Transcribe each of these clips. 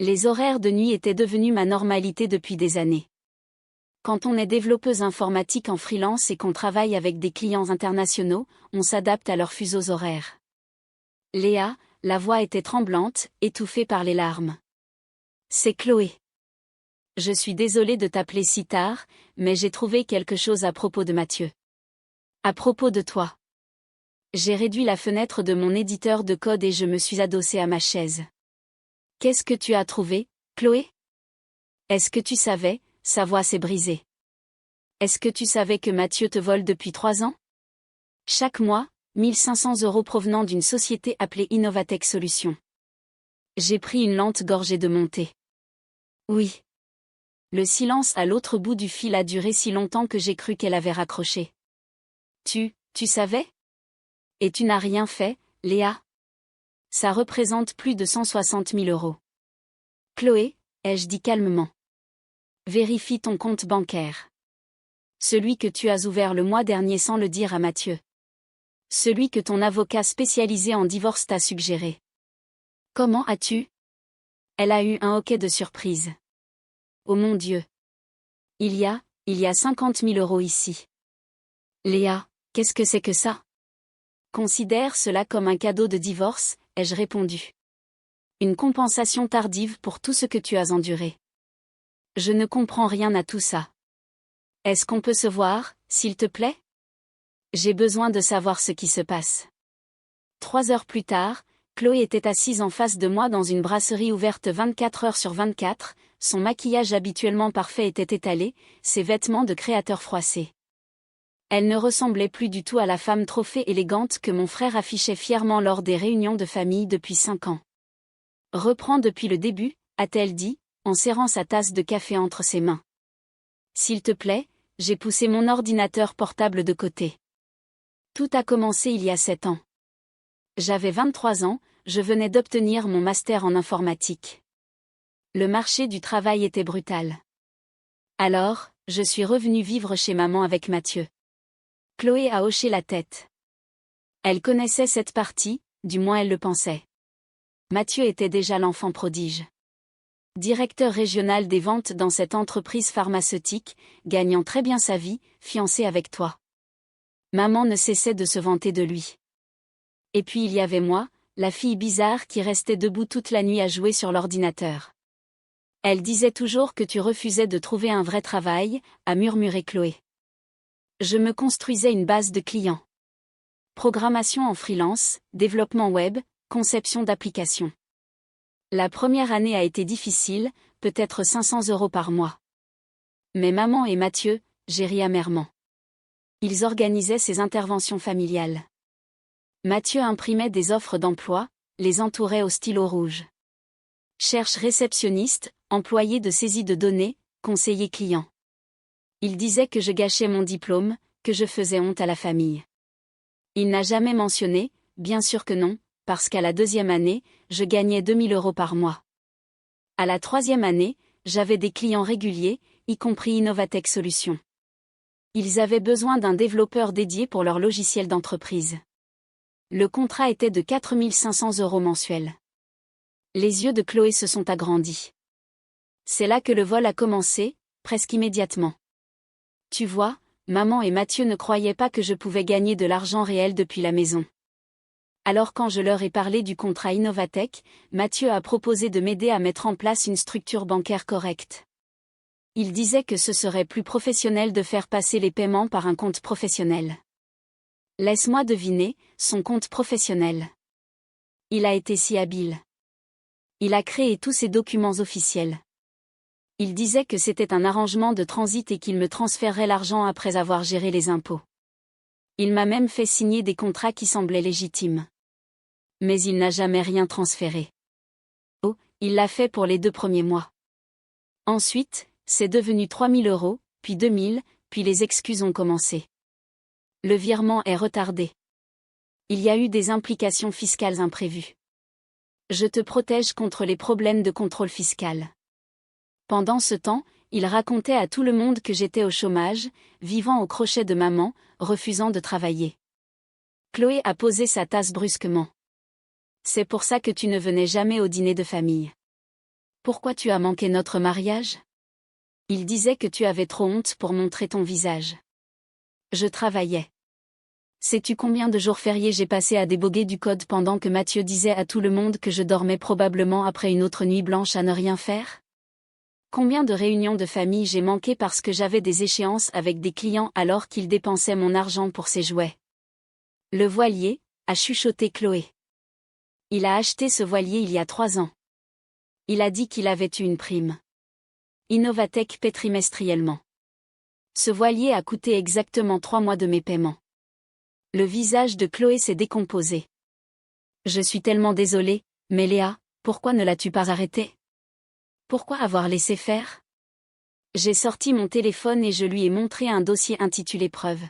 Les horaires de nuit étaient devenus ma normalité depuis des années. Quand on est développeuse informatique en freelance et qu'on travaille avec des clients internationaux, on s'adapte à leurs fuseaux horaires. Léa, la voix était tremblante, étouffée par les larmes. C'est Chloé. Je suis désolée de t'appeler si tard, mais j'ai trouvé quelque chose à propos de Mathieu. À propos de toi. J'ai réduit la fenêtre de mon éditeur de code et je me suis adossée à ma chaise. Qu'est-ce que tu as trouvé, Chloé? Est-ce que tu savais, sa voix s'est brisée. Est-ce que tu savais que Mathieu te vole depuis 3 ans? Chaque mois, 1500 € provenant d'une société appelée Innovatech Solutions. J'ai pris une lente gorgée de mon thé. Oui. Le silence à l'autre bout du fil a duré si longtemps que j'ai cru qu'elle avait raccroché. Tu savais? Et tu n'as rien fait, Léa? Ça représente plus de 160 000 €. Chloé, ai-je dit calmement. Vérifie ton compte bancaire. Celui que tu as ouvert le mois dernier sans le dire à Mathieu. Celui que ton avocat spécialisé en divorce t'a suggéré. Comment as-tu? Elle a eu un hoquet de surprise. Oh mon Dieu. Il y a 50 000 € ici. Léa, qu'est-ce que c'est que ça? Considère cela comme un cadeau de divorce, ai-je répondu. Une compensation tardive pour tout ce que tu as enduré. Je ne comprends rien à tout ça. Est-ce qu'on peut se voir, s'il te plaît? J'ai besoin de savoir ce qui se passe. 3 heures plus tard, Chloé était assise en face de moi dans une brasserie ouverte 24 heures sur 24, son maquillage habituellement parfait était étalé, ses vêtements de créateur froissés. Elle ne ressemblait plus du tout à la femme trophée élégante que mon frère affichait fièrement lors des réunions de famille depuis 5 ans. Reprends depuis le début, a-t-elle dit, en serrant sa tasse de café entre ses mains. S'il te plaît, j'ai poussé mon ordinateur portable de côté. Tout a commencé il y a 7 ans. J'avais 23 ans, je venais d'obtenir mon master en informatique. Le marché du travail était brutal. Alors, je suis revenue vivre chez maman avec Mathieu. Chloé a hoché la tête. Elle connaissait cette partie, du moins elle le pensait. Mathieu était déjà l'enfant prodige. Directeur régional des ventes dans cette entreprise pharmaceutique, gagnant très bien sa vie, fiancé avec toi. Maman ne cessait de se vanter de lui. Et puis il y avait moi, la fille bizarre qui restait debout toute la nuit à jouer sur l'ordinateur. Elle disait toujours que tu refusais de trouver un vrai travail, a murmuré Chloé. Je me construisais une base de clients. Programmation en freelance, développement web, conception d'applications. La première année a été difficile, peut-être 500 € par mois. Mais maman et Mathieu, j'ai ri amèrement. Ils organisaient ces interventions familiales. Mathieu imprimait des offres d'emploi, les entourait au stylo rouge. Cherche réceptionniste, employé de saisie de données, conseiller client. Il disait que je gâchais mon diplôme, que je faisais honte à la famille. Il n'a jamais mentionné, bien sûr que non, parce qu'à la 2e année, je gagnais 2 000 € par mois. À la 3e année, j'avais des clients réguliers, y compris Innovatech Solutions. Ils avaient besoin d'un développeur dédié pour leur logiciel d'entreprise. Le contrat était de 4 500 € mensuels. Les yeux de Chloé se sont agrandis. C'est là que le vol a commencé, presque immédiatement. Tu vois, maman et Mathieu ne croyaient pas que je pouvais gagner de l'argent réel depuis la maison. Alors quand je leur ai parlé du contrat Innovatech, Mathieu a proposé de m'aider à mettre en place une structure bancaire correcte. Il disait que ce serait plus professionnel de faire passer les paiements par un compte professionnel. Laisse-moi deviner, son compte professionnel. Il a été si habile. Il a créé tous ces documents officiels. Il disait que c'était un arrangement de transit et qu'il me transférerait l'argent après avoir géré les impôts. Il m'a même fait signer des contrats qui semblaient légitimes. Mais il n'a jamais rien transféré. Oh, il l'a fait pour les 2 premiers mois. Ensuite, c'est devenu 3 000 €, puis 2 000, puis les excuses ont commencé. Le virement est retardé. Il y a eu des implications fiscales imprévues. Je te protège contre les problèmes de contrôle fiscal. Pendant ce temps, il racontait à tout le monde que j'étais au chômage, vivant au crochet de maman, refusant de travailler. Chloé a posé sa tasse brusquement. C'est pour ça que tu ne venais jamais au dîner de famille. Pourquoi tu as manqué notre mariage? Il disait que tu avais trop honte pour montrer ton visage. Je travaillais. Sais-tu combien de jours fériés j'ai passé à déboguer du code pendant que Mathieu disait à tout le monde que je dormais probablement après une autre nuit blanche à ne rien faire? Combien de réunions de famille j'ai manqué parce que j'avais des échéances avec des clients alors qu'ils dépensaient mon argent pour ses jouets? Le voilier, a chuchoté Chloé. Il a acheté ce voilier il y a 3 ans. Il a dit qu'il avait eu une prime. Innovatech paie trimestriellement. Ce voilier a coûté exactement 3 mois de mes paiements. Le visage de Chloé s'est décomposé. Je suis tellement désolée, mais Léa, pourquoi ne l'as-tu pas arrêté? Pourquoi avoir laissé faire? J'ai sorti mon téléphone et je lui ai montré un dossier intitulé Preuve.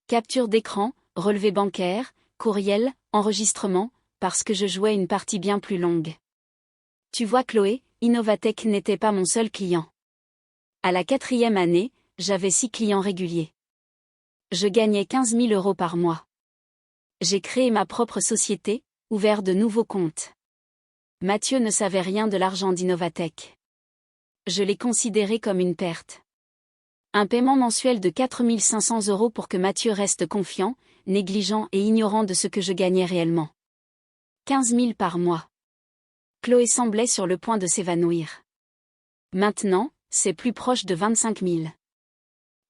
Capture d'écran, relevé bancaire, courriel, enregistrement, parce que je jouais une partie bien plus longue. Tu vois Chloé, Innovatech n'était pas mon seul client. À la 4e année, j'avais 6 clients réguliers. Je gagnais 15 000 € par mois. J'ai créé ma propre société, ouvert de nouveaux comptes. Mathieu ne savait rien de l'argent d'Innovatech. Je l'ai considéré comme une perte. Un paiement mensuel de 4 500 € pour que Mathieu reste confiant, négligent et ignorant de ce que je gagnais réellement. 15 000 par mois. Chloé semblait sur le point de s'évanouir. Maintenant, c'est plus proche de 25 000.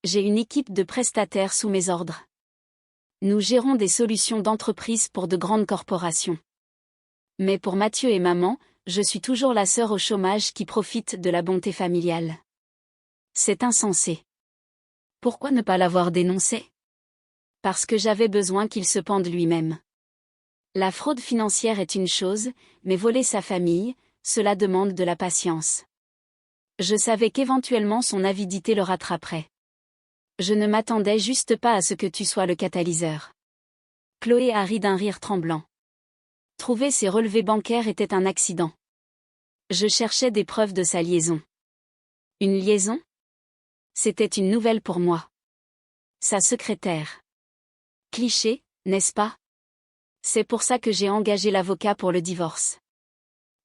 J'ai une équipe de prestataires sous mes ordres. Nous gérons des solutions d'entreprise pour de grandes corporations. Mais pour Mathieu et maman, je suis toujours la sœur au chômage qui profite de la bonté familiale. C'est insensé. Pourquoi ne pas l'avoir dénoncé? Parce que j'avais besoin qu'il se pende lui-même. La fraude financière est une chose, mais voler sa famille, cela demande de la patience. Je savais qu'éventuellement son avidité le rattraperait. Je ne m'attendais juste pas à ce que tu sois le catalyseur. Chloé a ri d'un rire tremblant. Trouver ses relevés bancaires était un accident. Je cherchais des preuves de sa liaison. Une liaison? C'était une nouvelle pour moi. Sa secrétaire. Cliché, n'est-ce pas? C'est pour ça que j'ai engagé l'avocat pour le divorce.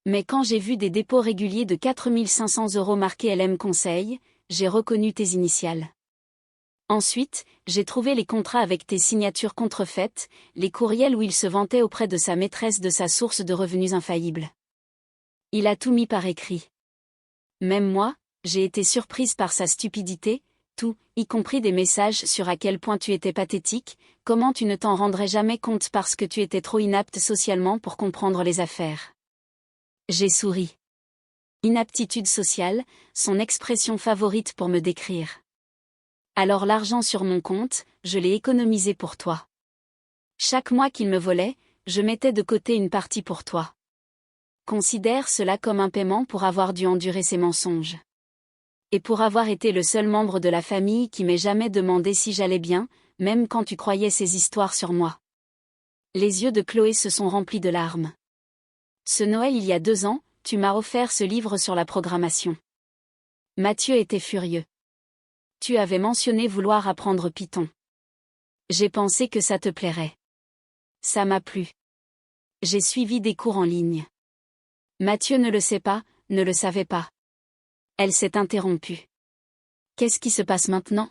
Mais quand j'ai vu des dépôts réguliers de 4 500 € marqués LM Conseil, j'ai reconnu tes initiales. Ensuite, j'ai trouvé les contrats avec tes signatures contrefaites, les courriels où il se vantait auprès de sa maîtresse de sa source de revenus infaillible. Il a tout mis par écrit. Même moi, j'ai été surprise par sa stupidité, tout, y compris des messages sur à quel point tu étais pathétique, comment tu ne t'en rendrais jamais compte parce que tu étais trop inapte socialement pour comprendre les affaires. J'ai souri. Inaptitude sociale, son expression favorite pour me décrire. Alors l'argent sur mon compte, je l'ai économisé pour toi. Chaque mois qu'il me volait, je mettais de côté une partie pour toi. Considère cela comme un paiement pour avoir dû endurer ces mensonges. Et pour avoir été le seul membre de la famille qui m'ait jamais demandé si j'allais bien, même quand tu croyais ces histoires sur moi. Les yeux de Chloé se sont remplis de larmes. Ce Noël il y a 2 ans, tu m'as offert ce livre sur la programmation. Mathieu était furieux. Tu avais mentionné vouloir apprendre Python. J'ai pensé que ça te plairait. Ça m'a plu. J'ai suivi des cours en ligne. Mathieu ne le sait pas, ne le savait pas. Elle s'est interrompue. Qu'est-ce qui se passe maintenant?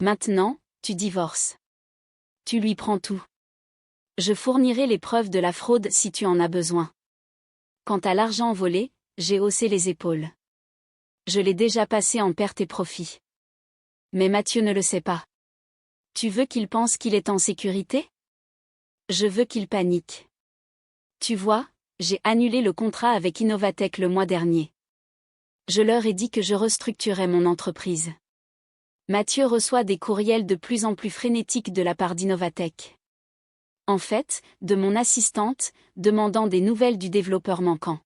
Maintenant, tu divorces. Tu lui prends tout. Je fournirai les preuves de la fraude si tu en as besoin. Quant à l'argent volé, j'ai haussé les épaules. Je l'ai déjà passé en perte et profit. Mais Mathieu ne le sait pas. Tu veux qu'il pense qu'il est en sécurité? Je veux qu'il panique. Tu vois, j'ai annulé le contrat avec Innovatech le mois dernier. Je leur ai dit que je restructurais mon entreprise. Mathieu reçoit des courriels de plus en plus frénétiques de la part d'Innovatech. En fait, de mon assistante, demandant des nouvelles du développeur manquant.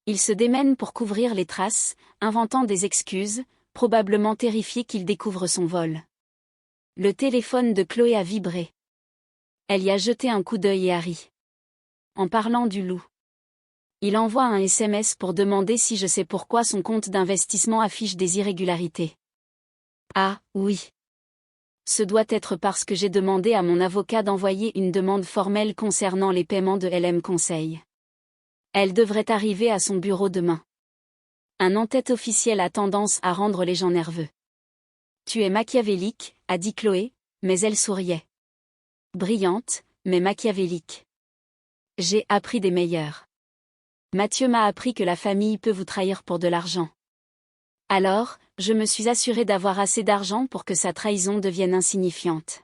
Il se démène pour couvrir les traces, inventant des excuses, probablement terrifié qu'il découvre son vol. Le téléphone de Chloé a vibré. Elle y a jeté un coup d'œil et a ri. En parlant du loup. Il envoie un SMS pour demander si je sais pourquoi son compte d'investissement affiche des irrégularités. Ah, oui. Ce doit être parce que j'ai demandé à mon avocat d'envoyer une demande formelle concernant les paiements de LM Conseil. Elle devrait arriver à son bureau demain. Un en-tête officiel a tendance à rendre les gens nerveux. Tu es machiavélique, a dit Chloé, mais elle souriait. Brillante, mais machiavélique. J'ai appris des meilleurs. Mathieu m'a appris que la famille peut vous trahir pour de l'argent. Alors, je me suis assurée d'avoir assez d'argent pour que sa trahison devienne insignifiante.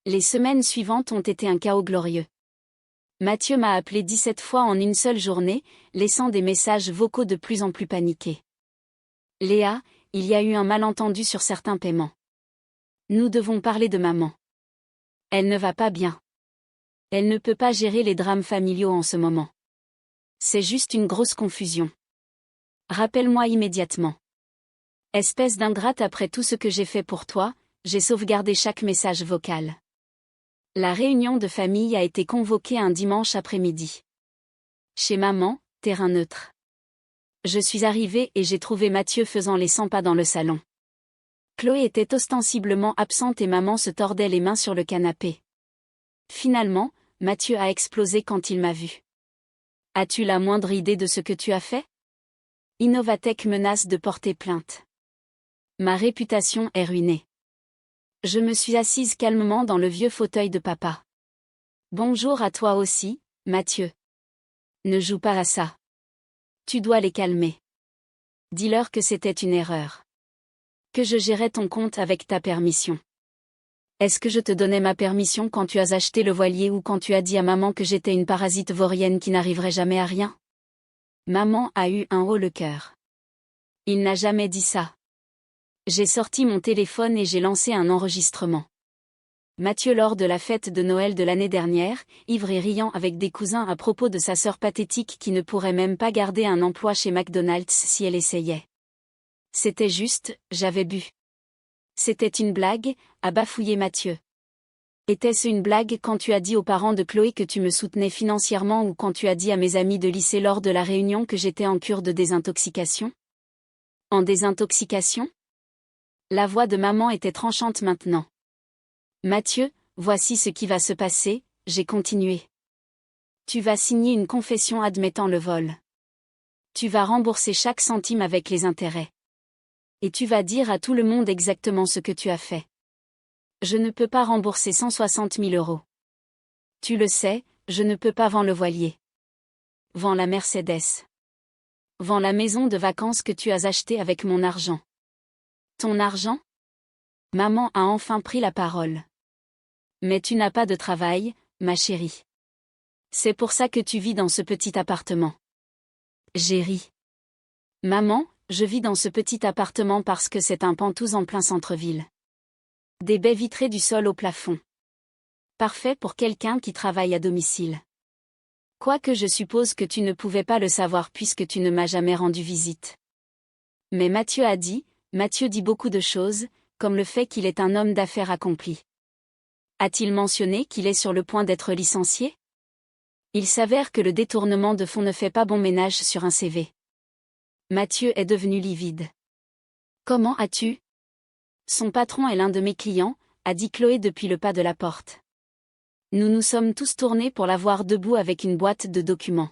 Les semaines suivantes ont été un chaos glorieux. Mathieu m'a appelé 17 fois en une seule journée, laissant des messages vocaux de plus en plus paniqués. Léa, il y a eu un malentendu sur certains paiements. Nous devons parler de maman. Elle ne va pas bien. Elle ne peut pas gérer les drames familiaux en ce moment. C'est juste une grosse confusion. Rappelle-moi immédiatement. Espèce d'ingrate, après tout ce que j'ai fait pour toi, j'ai sauvegardé chaque message vocal. La réunion de famille a été convoquée un dimanche après-midi. Chez maman, terrain neutre. Je suis arrivée et j'ai trouvé Mathieu faisant les 100 pas dans le salon. Chloé était ostensiblement absente et maman se tordait les mains sur le canapé. Finalement, Mathieu a explosé quand il m'a vue. As-tu la moindre idée de ce que tu as fait? Innovatech menace de porter plainte. Ma réputation est ruinée. Je me suis assise calmement dans le vieux fauteuil de papa. Bonjour à toi aussi, Mathieu. Ne joue pas à ça. Tu dois les calmer. Dis-leur que c'était une erreur. Que je gérais ton compte avec ta permission. Est-ce que je te donnais ma permission quand tu as acheté le voilier ou quand tu as dit à maman que j'étais une parasite vaurienne qui n'arriverait jamais à rien? Maman a eu un haut le cœur. Il n'a jamais dit ça. J'ai sorti mon téléphone et j'ai lancé un enregistrement. Mathieu lors de la fête de Noël de l'année dernière, ivre et riant avec des cousins à propos de sa sœur pathétique qui ne pourrait même pas garder un emploi chez McDonald's si elle essayait. C'était juste, j'avais bu. C'était une blague, a bafouillé Mathieu. Était-ce une blague quand tu as dit aux parents de Chloé que tu me soutenais financièrement ou quand tu as dit à mes amis de lycée lors de la réunion que j'étais en cure de désintoxication? En désintoxication? La voix de maman était tranchante maintenant. Mathieu, voici ce qui va se passer, j'ai continué. Tu vas signer une confession admettant le vol. Tu vas rembourser chaque centime avec les intérêts. Et tu vas dire à tout le monde exactement ce que tu as fait. Je ne peux pas rembourser 160 000 euros. Tu le sais, je ne peux pas vendre le voilier. Vends la Mercedes. Vends la maison de vacances que tu as achetée avec mon argent. Ton argent? Maman a enfin pris la parole. Mais tu n'as pas de travail, ma chérie. C'est pour ça que tu vis dans ce petit appartement. J'ai ri. Maman, je vis dans ce petit appartement parce que c'est un pantouse en plein centre-ville. Des baies vitrées du sol au plafond. Parfait pour quelqu'un qui travaille à domicile. Quoique je suppose que tu ne pouvais pas le savoir puisque tu ne m'as jamais rendu visite. Mais Mathieu dit beaucoup de choses, comme le fait qu'il est un homme d'affaires accompli. A-t-il mentionné qu'il est sur le point d'être licencié? Il s'avère que le détournement de fonds ne fait pas bon ménage sur un CV. Mathieu est devenu livide. Comment as-tu? Son patron est l'un de mes clients, a dit Chloé depuis le pas de la porte. Nous nous sommes tous tournés pour la voir debout avec une boîte de documents.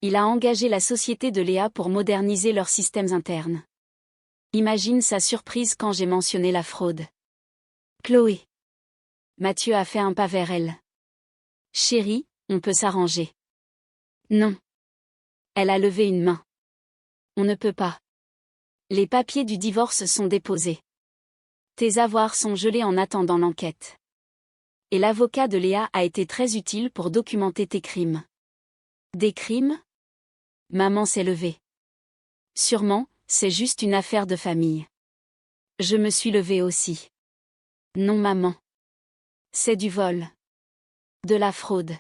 Il a engagé la société de Léa pour moderniser leurs systèmes internes. Imagine sa surprise quand j'ai mentionné la fraude. Chloé. Mathieu a fait un pas vers elle. Chérie, on peut s'arranger. Non. Elle a levé une main. On ne peut pas. Les papiers du divorce sont déposés. Tes avoirs sont gelés en attendant l'enquête. Et l'avocat de Léa a été très utile pour documenter tes crimes. Des crimes? Maman s'est levée. Sûrement, c'est juste une affaire de famille. Je me suis levée aussi. Non maman. C'est du vol. De la fraude.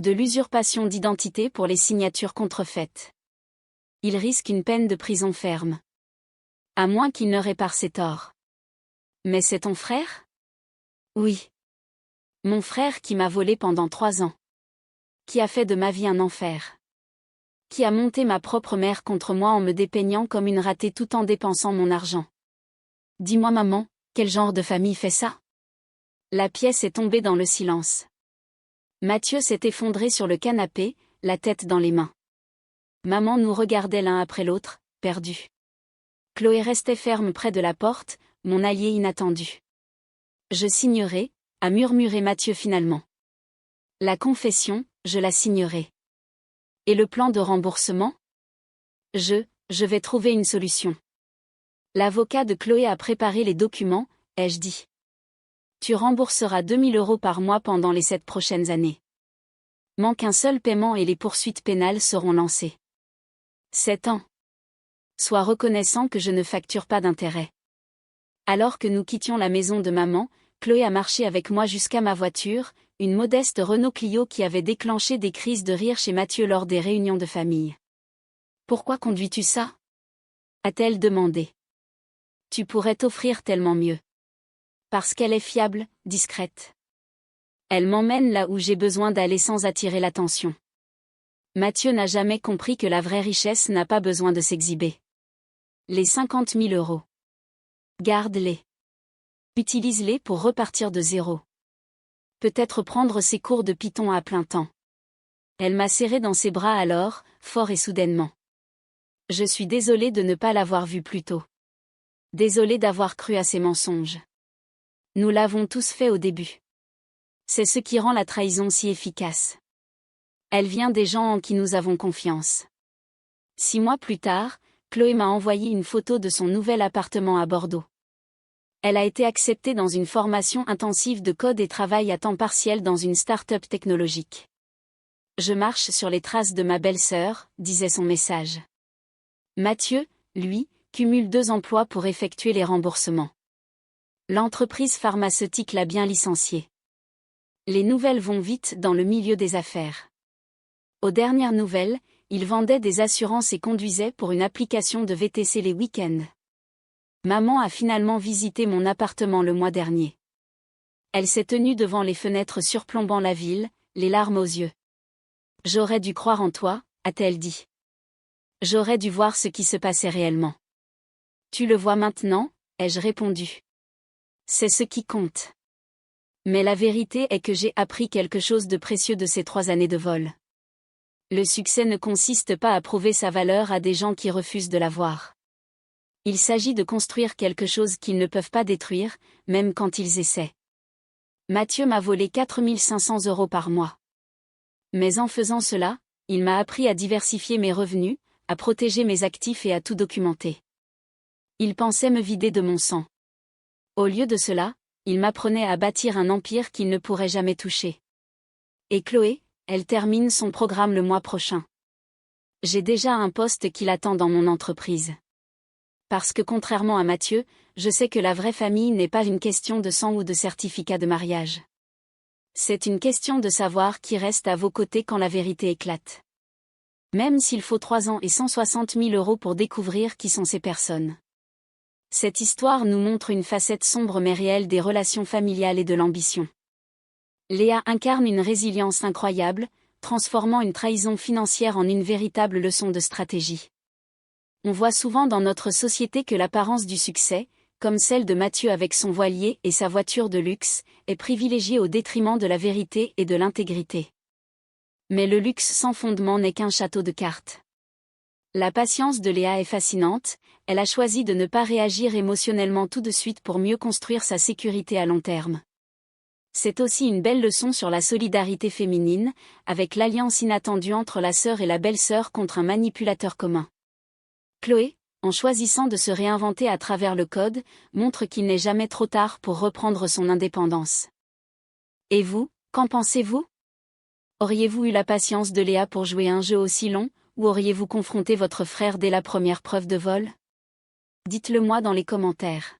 De l'usurpation d'identité pour les signatures contrefaites. Il risque une peine de prison ferme. À moins qu'il ne répare ses torts. Mais c'est ton frère? Oui. Mon frère qui m'a volé pendant 3 ans. Qui a fait de ma vie un enfer. Qui a monté ma propre mère contre moi en me dépeignant comme une ratée tout en dépensant mon argent. Dis-moi maman, quel genre de famille fait ça? La pièce est tombée dans le silence. Mathieu s'est effondré sur le canapé, la tête dans les mains. Maman nous regardait l'un après l'autre, perdus. Chloé restait ferme près de la porte, mon allié inattendu. Je signerai, a murmuré Mathieu finalement. La confession, je la signerai. Et le plan de remboursement? Je vais trouver une solution. L'avocat de Chloé a préparé les documents, ai-je dit. Tu rembourseras 2 000 € par mois pendant les 7 prochaines années. Manque un seul paiement et les poursuites pénales seront lancées. 7 ans. Sois reconnaissant que je ne facture pas d'intérêt. Alors que nous quittions la maison de maman, Chloé a marché avec moi jusqu'à ma voiture, une modeste Renault Clio qui avait déclenché des crises de rire chez Mathieu lors des réunions de famille. « Pourquoi conduis-tu ça ?» a-t-elle demandé. « Tu pourrais t'offrir tellement mieux. » Parce qu'elle est fiable, discrète. Elle m'emmène là où j'ai besoin d'aller sans attirer l'attention. Mathieu n'a jamais compris que la vraie richesse n'a pas besoin de s'exhiber. Les 50 000 €. Garde-les. Utilise-les pour repartir de zéro. Peut-être prendre ses cours de Python à plein temps. Elle m'a serré dans ses bras alors, fort et soudainement. Je suis désolée de ne pas l'avoir vu plus tôt. Désolée d'avoir cru à ses mensonges. Nous l'avons tous fait au début. C'est ce qui rend la trahison si efficace. Elle vient des gens en qui nous avons confiance. 6 mois plus tard, Chloé m'a envoyé une photo de son nouvel appartement à Bordeaux. Elle a été acceptée dans une formation intensive de code et travaille à temps partiel dans une start-up technologique. Je marche sur les traces de ma belle-sœur, disait son message. Mathieu, lui, cumule 2 emplois pour effectuer les remboursements. L'entreprise pharmaceutique l'a bien licencié. Les nouvelles vont vite dans le milieu des affaires. Aux dernières nouvelles, il vendait des assurances et conduisait pour une application de VTC les week-ends. Maman a finalement visité mon appartement le mois dernier. Elle s'est tenue devant les fenêtres surplombant la ville, les larmes aux yeux. « J'aurais dû croire en toi », a-t-elle dit. « J'aurais dû voir ce qui se passait réellement. »« Tu le vois maintenant », ai-je répondu. « C'est ce qui compte. » Mais la vérité est que j'ai appris quelque chose de précieux de ces 3 années de vol. Le succès ne consiste pas à prouver sa valeur à des gens qui refusent de la voir. Il s'agit de construire quelque chose qu'ils ne peuvent pas détruire, même quand ils essaient. Mathieu m'a volé 4 500 € par mois. Mais en faisant cela, il m'a appris à diversifier mes revenus, à protéger mes actifs et à tout documenter. Il pensait me vider de mon sang. Au lieu de cela, il m'apprenait à bâtir un empire qu'il ne pourrait jamais toucher. Et Chloé, elle termine son programme le mois prochain. J'ai déjà un poste qui l'attend dans mon entreprise. Parce que contrairement à Mathieu, je sais que la vraie famille n'est pas une question de sang ou de certificat de mariage. C'est une question de savoir qui reste à vos côtés quand la vérité éclate. Même s'il faut 3 ans et 160 000 € pour découvrir qui sont ces personnes. Cette histoire nous montre une facette sombre mais réelle des relations familiales et de l'ambition. Léa incarne une résilience incroyable, transformant une trahison financière en une véritable leçon de stratégie. On voit souvent dans notre société que l'apparence du succès, comme celle de Mathieu avec son voilier et sa voiture de luxe, est privilégiée au détriment de la vérité et de l'intégrité. Mais le luxe sans fondement n'est qu'un château de cartes. La patience de Léa est fascinante, elle a choisi de ne pas réagir émotionnellement tout de suite pour mieux construire sa sécurité à long terme. C'est aussi une belle leçon sur la solidarité féminine, avec l'alliance inattendue entre la sœur et la belle-sœur contre un manipulateur commun. Chloé, en choisissant de se réinventer à travers le code, montre qu'il n'est jamais trop tard pour reprendre son indépendance. Et vous, qu'en pensez-vous ? Auriez-vous eu la patience de Léa pour jouer un jeu aussi long, ou auriez-vous confronté votre frère dès la première preuve de vol ? Dites-le moi dans les commentaires.